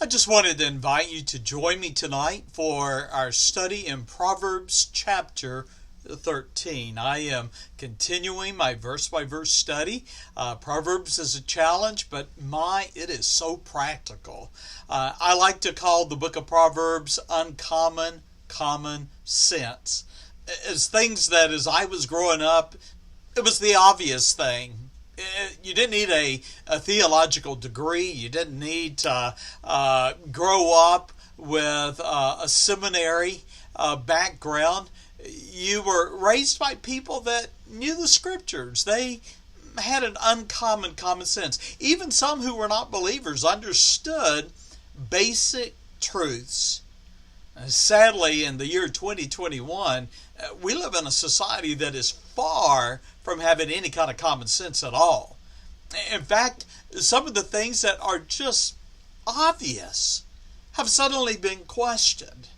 I just wanted to invite you to join me tonight for our study in Proverbs chapter 13. I am continuing my verse by verse study. Proverbs is a challenge, but it is so practical. I like to call the book of Proverbs uncommon, common sense. As things that as I was growing up, it was the obvious thing. You didn't need a theological degree. You didn't need to grow up with a seminary background. You were raised by people that knew the scriptures. They had an uncommon common sense. Even some who were not believers understood basic truths. Sadly, in the year 2021, we live in a society that is far from having any kind of common sense at all. In fact, some of the things that are just obvious have suddenly been questioned.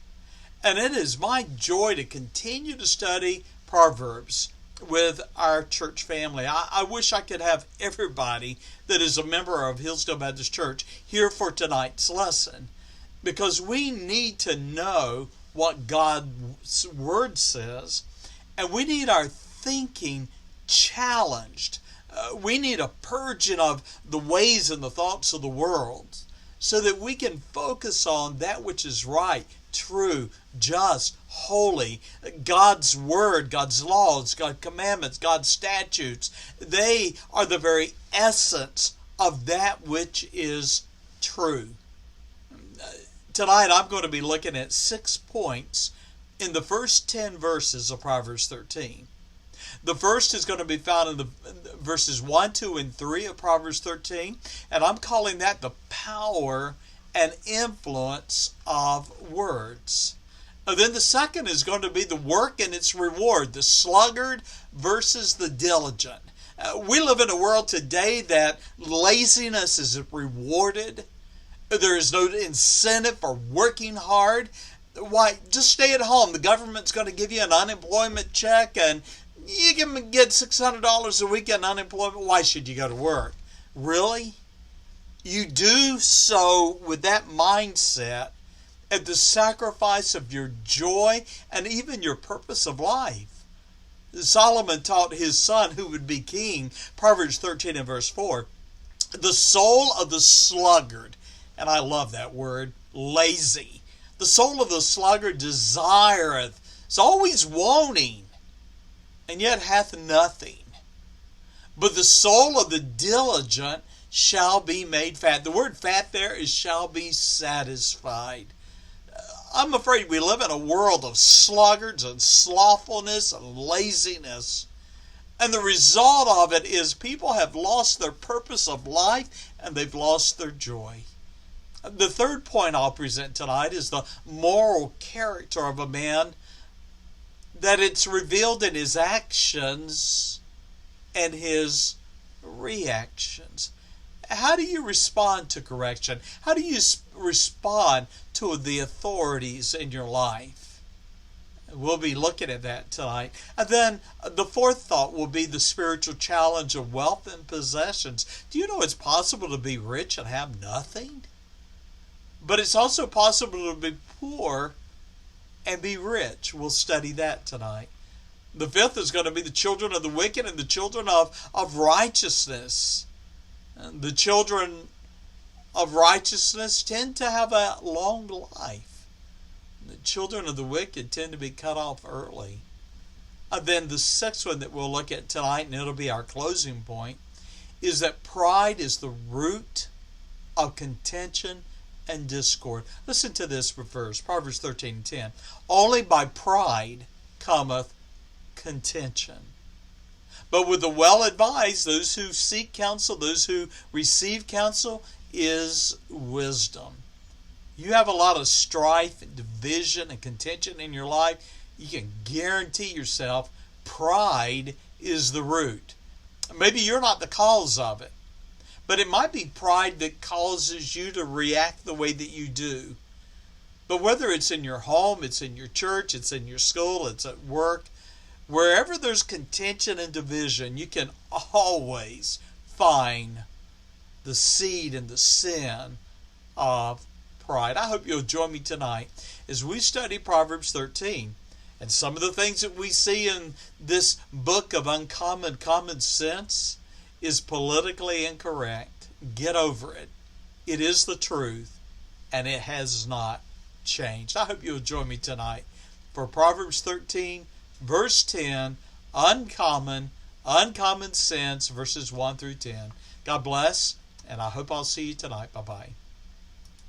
And it is my joy to continue to study Proverbs with our church family. I wish I could have everybody that is a member of Hillsdale Baptist Church here for tonight's lesson, because we need to know what God's Word says, and we need our thinking challenged. We need a purging of the ways and the thoughts of the world so that we can focus on that which is right, true, just, holy. God's Word, God's laws, God's commandments, God's statutes. They are the very essence of that which is true. Tonight I'm going to be looking at 6 points in the first 10 verses of Proverbs 13. The first is going to be found in the verses 1, 2, and 3 of Proverbs 13, and I'm calling that the power and influence of words. Then the second is going to be the work and its reward, the sluggard versus the diligent. We live in a world today that laziness is rewarded. There is no incentive for working hard. Why, just stay at home. The government's going to give you an unemployment check and you can get $600 a week in unemployment. Why should you go to work? Really? You do so with that mindset at the sacrifice of your joy and even your purpose of life. Solomon taught his son who would be king, Proverbs 13 and verse 4, the soul of the sluggard, and I love that word, lazy. The soul of the sluggard desireth, is always wanting, and yet hath nothing. But the soul of the diligent shall be made fat. The word fat there is shall be satisfied. I'm afraid we live in a world of sluggards and slothfulness and laziness. And the result of it is people have lost their purpose of life and they've lost their joy. The third point I'll present tonight is the moral character of a man, that it's revealed in his actions and his reactions. How do you respond to correction? How do you respond to the authorities in your life? We'll be looking at that tonight. And then the fourth thought will be the spiritual challenge of wealth and possessions. Do you know it's possible to be rich and have nothing? But it's also possible to be poor and be rich. We'll study that tonight. The fifth is going to be the children of the wicked and the children of righteousness. And the children of righteousness tend to have a long life. The children of the wicked tend to be cut off early. And then the sixth one that we'll look at tonight, and it'll be our closing point, is that pride is the root of contention and discord. Listen to this verse, Proverbs 13:10. Only by pride cometh contention. But with the well-advised, those who seek counsel, those who receive counsel, is wisdom. You have a lot of strife and division and contention in your life, you can guarantee yourself pride is the root. Maybe you're not the cause of it, but it might be pride that causes you to react the way that you do. But whether it's in your home, it's in your church, it's in your school, it's at work, wherever there's contention and division, you can always find the seed and the sin of pride. I hope you'll join me tonight as we study Proverbs 13. And some of the things that we see in this book of uncommon common sense is politically incorrect. Get over it. It is the truth, and it has not changed. I hope you'll join me tonight for Proverbs 13, verse 10, uncommon sense, verses 1 through 10. God bless, and I hope I'll see you tonight. Bye-bye.